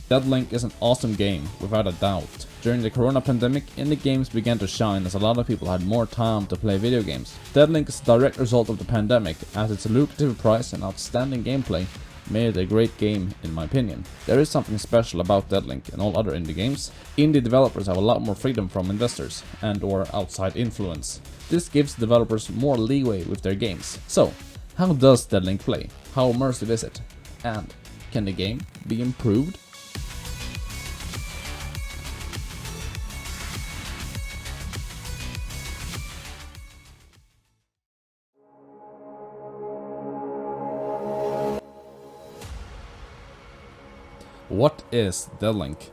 Deadlink is an awesome game, without a doubt. During the corona pandemic, indie games began to shine as a lot of people had more time to play video games. Deadlink is a direct result of the pandemic, as its lucrative price and outstanding gameplay made it a great game in my opinion. There is something special about Deadlink and all other indie games. Indie developers have a lot more freedom from investors and or outside influence. This gives developers more leeway with their games. So, how does Deadlink play? How immersive is it? And can the game be improved? What is Deadlink?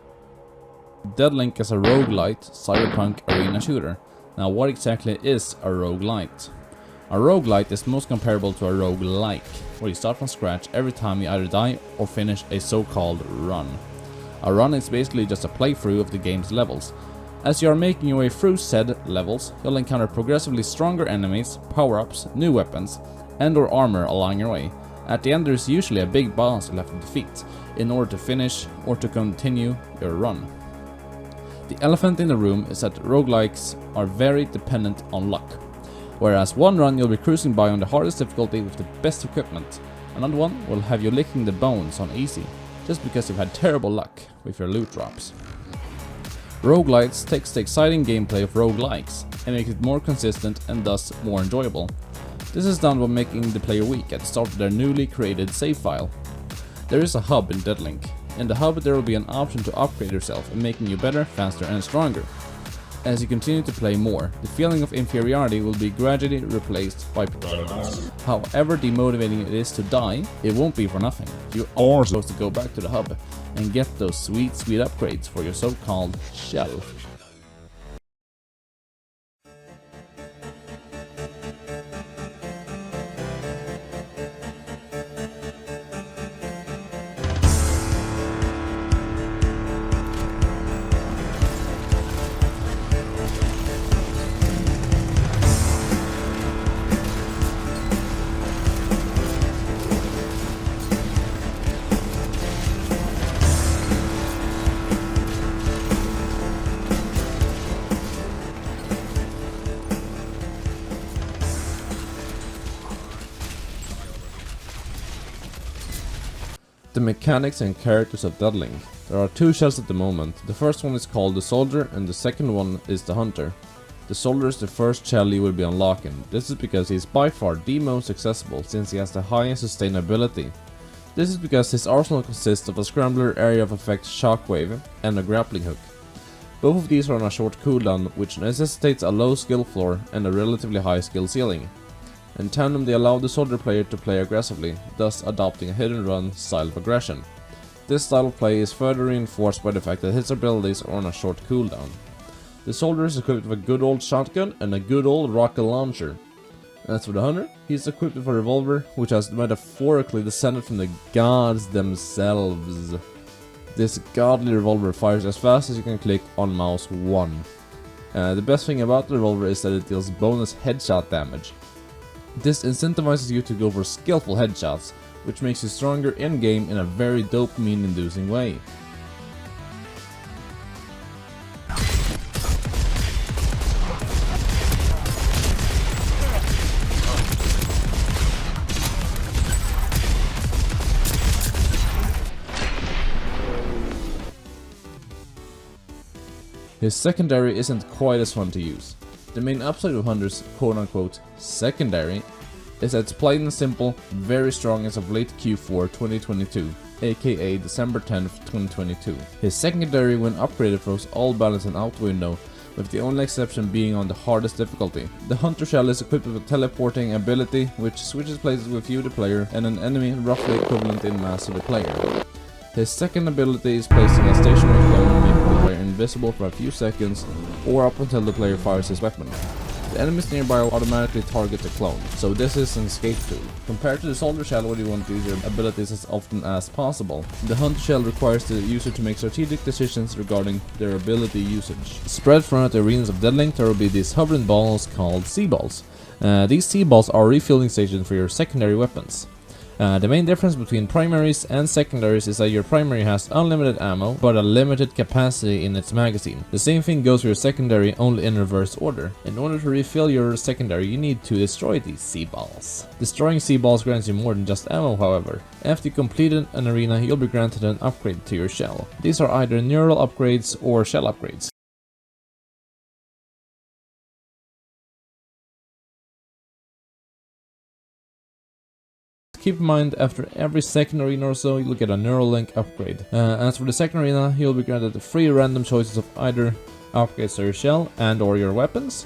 Deadlink is a roguelite cyberpunk arena shooter. Now what exactly is a roguelite? A roguelite is most comparable to a roguelike, where you start from scratch every time you either die or finish a so-called run. A run is basically just a playthrough of the game's levels. As you are making your way through said levels, you'll encounter progressively stronger enemies, power-ups, new weapons, and or armor along your way. At the end there is usually a big boss you'll have to defeat in order to finish or to continue your run. The elephant in the room is that roguelikes are very dependent on luck. Whereas one run you'll be cruising by on the hardest difficulty with the best equipment, another one will have you licking the bones on easy, just because you've had terrible luck with your loot drops. Roguelites takes the exciting gameplay of roguelikes and makes it more consistent and thus more enjoyable. This is done by making the player weak at the start of their newly created save file. There is a hub in Deadlink. In the hub there will be an option to upgrade yourself and making you better, faster and stronger. As you continue to play more, the feeling of inferiority will be gradually replaced by however demotivating it is to die, it won't be for nothing. You are supposed to go back to the hub and get those sweet upgrades for your so-called shell. The mechanics and characters of Deadlink. There are two shells at the moment. The first one is called the Soldier and the second one is the Hunter. The Soldier is the first shell you will be unlocking. This is because he is by far the most accessible since he has the highest sustainability. This is because his arsenal consists of a scrambler, area of effect, shockwave and a grappling hook. Both of these are on a short cooldown which necessitates a low skill floor and a relatively high skill ceiling. In tandem they allow the soldier player to play aggressively, thus adopting a hit and run style of aggression. This style of play is further reinforced by the fact that his abilities are on a short cooldown. The soldier is equipped with a good old shotgun and a good old rocket launcher. As for the hunter, he is equipped with a revolver which has metaphorically descended from the gods themselves. This godly revolver fires as fast as you can click on mouse 1. The best thing about the revolver is that it deals bonus headshot damage. This incentivizes you to go for skillful headshots, which makes you stronger in-game in a very dopamine-inducing way. His secondary isn't quite as fun to use. The main upside of Hunter's quote-unquote secondary is that it's plain and simple, very strong as of late Q4 2022, aka December 10th 2022. His secondary when upgraded throws all balancing out the window, with the only exception being on the hardest difficulty. The Hunter Shell is equipped with a teleporting ability which switches places with you the player and an enemy roughly equivalent in mass of the player. His second ability is placing a stationary clone, making the player invisible for a few seconds or up until the player fires his weapon. The enemies nearby will automatically target the clone, so this is an escape tool. Compared to the Soldier Shell where you want to use your abilities as often as possible, the Hunter Shell requires the user to make strategic decisions regarding their ability usage. Spread throughout the arenas of Deadlink there will be these hovering balls called sea balls. These sea balls are refueling stations for your secondary weapons. The main difference between primaries and secondaries is that your primary has unlimited ammo, but a limited capacity in its magazine. The same thing goes for your secondary, only in reverse order. In order to refill your secondary, you need to destroy these C-balls. Destroying C-balls grants you more than just ammo, however. After you completed an arena, you'll be granted an upgrade to your shell. These are either neural upgrades or shell upgrades. Keep in mind, after every second arena or so, you'll get a neural link upgrade. As for the second arena, you'll be granted 3 random choices of either upgrades to your shell and or your weapons,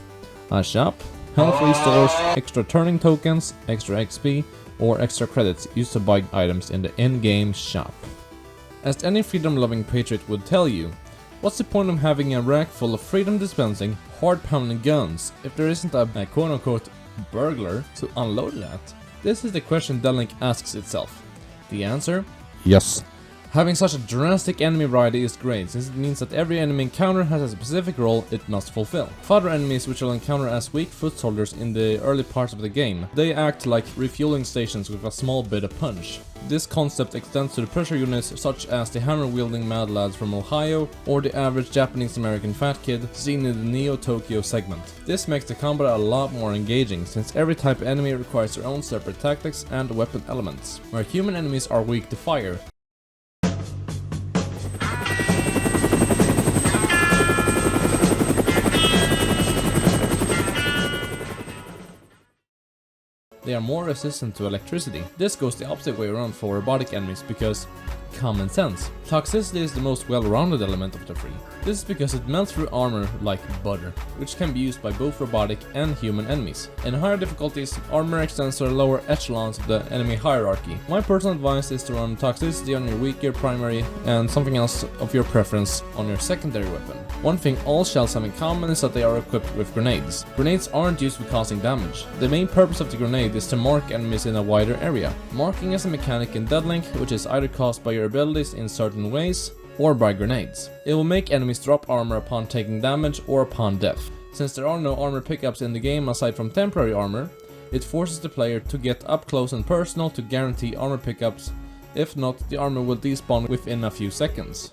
a shop, health restores, extra turning tokens, extra XP, or extra credits used to buy items in the in-game shop. As any freedom-loving patriot would tell you, what's the point of having a rack full of freedom-dispensing, hard-pounding guns if there isn't a quote-unquote burglar to unload it at? This is the question Deadlink asks itself. The answer? Yes. Having such a drastic enemy variety is great, since it means that every enemy encounter has a specific role it must fulfill. Fodder enemies, which you'll encounter as weak foot soldiers in the early parts of the game, they act like refueling stations with a small bit of punch. This concept extends to the pressure units such as the hammer-wielding mad lads from Ohio or the average Japanese-American fat kid seen in the Neo-Tokyo segment. This makes the combat a lot more engaging, since every type of enemy requires their own separate tactics and weapon elements. Where human enemies are weak to fire, they are more resistant to electricity. This goes the opposite way around for robotic enemies because common sense. Toxicity is the most well-rounded element of the three. This is because it melts through armor like butter, which can be used by both robotic and human enemies. In higher difficulties, armor extends to the lower echelons of the enemy hierarchy. My personal advice is to run toxicity on your weaker primary and something else of your preference on your secondary weapon. One thing all shells have in common is that they are equipped with grenades. Grenades aren't used for causing damage. The main purpose of the grenade is to mark enemies in a wider area. Marking is a mechanic in Deadlink, which is either caused by your abilities in certain ways or by grenades. It will make enemies drop armor upon taking damage or upon death. Since there are no armor pickups in the game aside from temporary armor, it forces the player to get up close and personal to guarantee armor pickups. If not, the armor will despawn within a few seconds.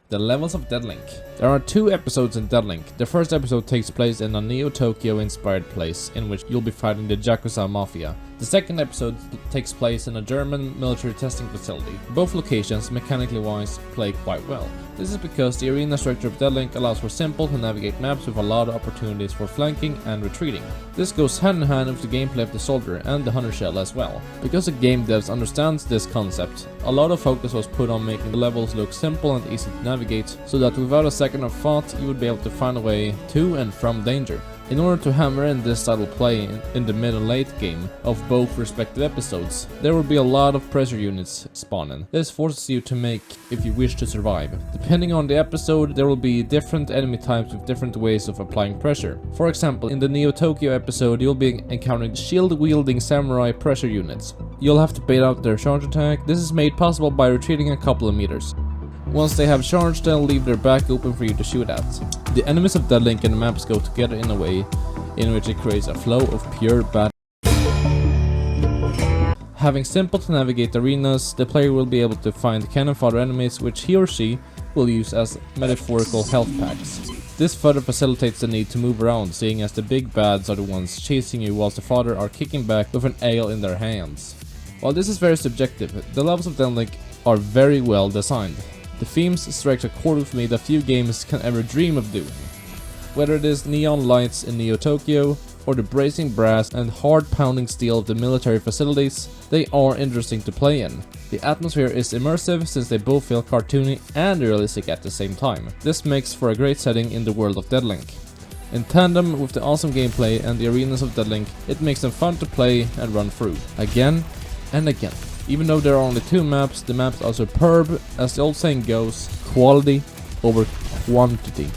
The levels of Deadlink. There are 2 episodes in Deadlink. The first episode takes place in a Neo-Tokyo inspired place in which you'll be fighting the Yakuza Mafia. The second episode takes place in a German military testing facility. Both locations, mechanically wise, play quite well. This is because the arena structure of Deadlink allows for simple to navigate maps with a lot of opportunities for flanking and retreating. This goes hand in hand with the gameplay of the soldier and the hunter shell as well. Because the game devs understands this concept, a lot of focus was put on making the levels look simple and easy to navigate, so that without a second of thought you would be able to find a way to and from danger. In order to hammer in this style of play in the mid and late game of both respective episodes, there will be a lot of pressure units spawning. This forces you to make if you wish to survive. Depending on the episode, there will be different enemy types with different ways of applying pressure. For example, in the Neo-Tokyo episode, you'll be encountering shield-wielding samurai pressure units. You'll have to bait out their charge attack. This is made possible by retreating a couple of meters. Once they have charged, they'll leave their back open for you to shoot at. The enemies of Deadlink and the maps go together in a way in which it creates a flow of pure battle. Having simple to navigate arenas, the player will be able to find cannon fodder enemies which he or she will use as metaphorical health packs. This further facilitates the need to move around, seeing as the big bads are the ones chasing you whilst the fodder are kicking back with an ale in their hands. While this is very subjective, the levels of Deadlink are very well designed. The themes strike a chord with me that few games can ever dream of doing. Whether it is neon lights in Neo-Tokyo, or the bracing brass and hard-pounding steel of the military facilities, they are interesting to play in. The atmosphere is immersive since they both feel cartoony and realistic at the same time. This makes for a great setting in the world of Deadlink. In tandem with the awesome gameplay and the arenas of Deadlink, it makes them fun to play and run through, again and again. Even though there are only 2 maps, the maps are superb. As the old saying goes, quality over quantity.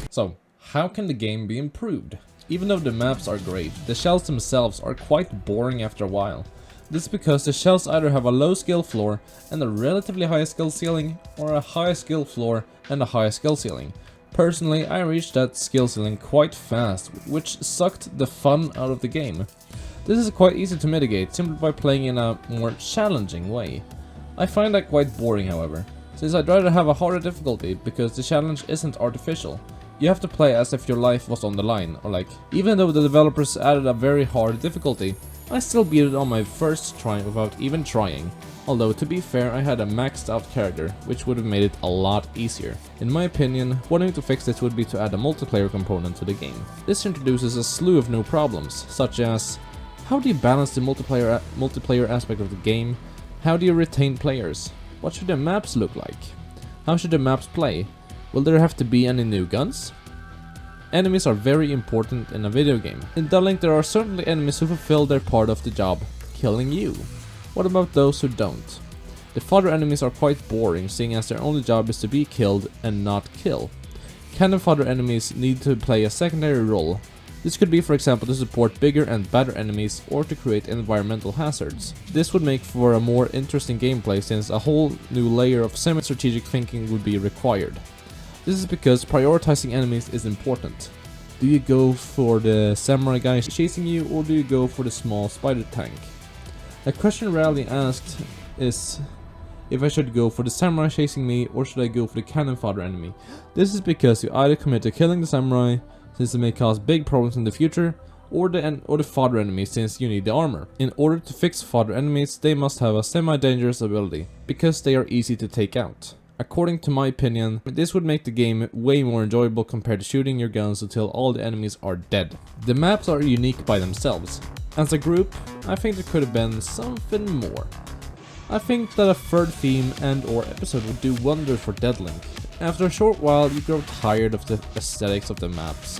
So, how can the game be improved? Even though the maps are great, the shells themselves are quite boring after a while. This is because the shells either have a low skill floor and a relatively high skill ceiling, or a high skill floor and a high skill ceiling. Personally, I reached that skill ceiling quite fast, which sucked the fun out of the game. This is quite easy to mitigate simply by playing in a more challenging way. I find that quite boring, however, since I'd rather have a harder difficulty because the challenge isn't artificial. You have to play as if your life was on the line, or like, even though the developers added a very hard difficulty, I still beat it on my first try without even trying. Although, to be fair, I had a maxed out character, which would have made it a lot easier. In my opinion, one way to fix this would be to add a multiplayer component to the game. This introduces a slew of new problems, such as, how do you balance the multiplayer aspect of the game? How do you retain players? What should the maps look like? How should the maps play? Will there have to be any new guns? Enemies are very important in a video game. In Deadlink there are certainly enemies who fulfill their part of the job, killing you. What about those who don't? The fodder enemies are quite boring, seeing as their only job is to be killed and not kill. Cannon fodder enemies need to play a secondary role. This could be, for example, to support bigger and better enemies or to create environmental hazards. This would make for a more interesting gameplay, since a whole new layer of semi-strategic thinking would be required. This is because prioritizing enemies is important. Do you go for the samurai guy chasing you, or do you go for the small spider tank? A question rarely asked is if I should go for the samurai chasing me, or should I go for the cannon fodder enemy. This is because you either commit to killing the samurai, since it may cause big problems in the future, or the fodder enemy, since you need the armor. In order to fix fodder enemies, they must have a semi-dangerous ability, because they are easy to take out. According to my opinion, this would make the game way more enjoyable compared to shooting your guns until all the enemies are dead. The maps are unique by themselves. As a group, I think there could have been something more. I think that a third theme and or episode would do wonders for Deadlink. After a short while, you grow tired of the aesthetics of the maps.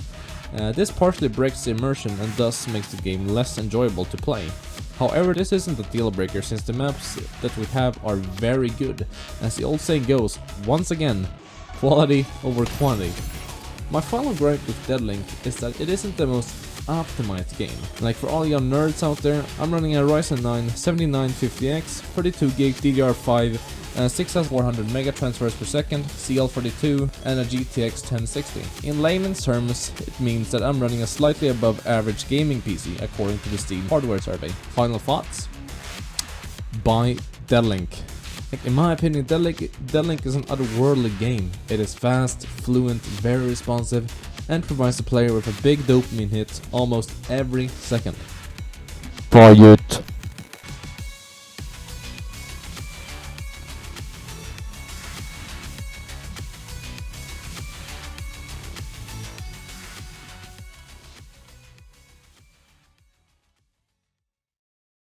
This partially breaks the immersion and thus makes the game less enjoyable to play. However, this isn't a deal breaker, since the maps that we have are very good. As the old saying goes, once again, quality over quantity. My final gripe with Deadlink is that it isn't the most optimized game. Like, for all you nerds out there, I'm running a Ryzen 9 7950X, 32GB DDR5, 6400 mega transfers per second, CL42, and a GTX 1060. In layman's terms, it means that I'm running a slightly above average gaming PC according to the Steam hardware survey. Final thoughts? Buy Deadlink. In my opinion, Deadlink is an otherworldly game. It is fast, fluent, very responsive, and provides the player with a big dopamine hit almost every second. Buy it!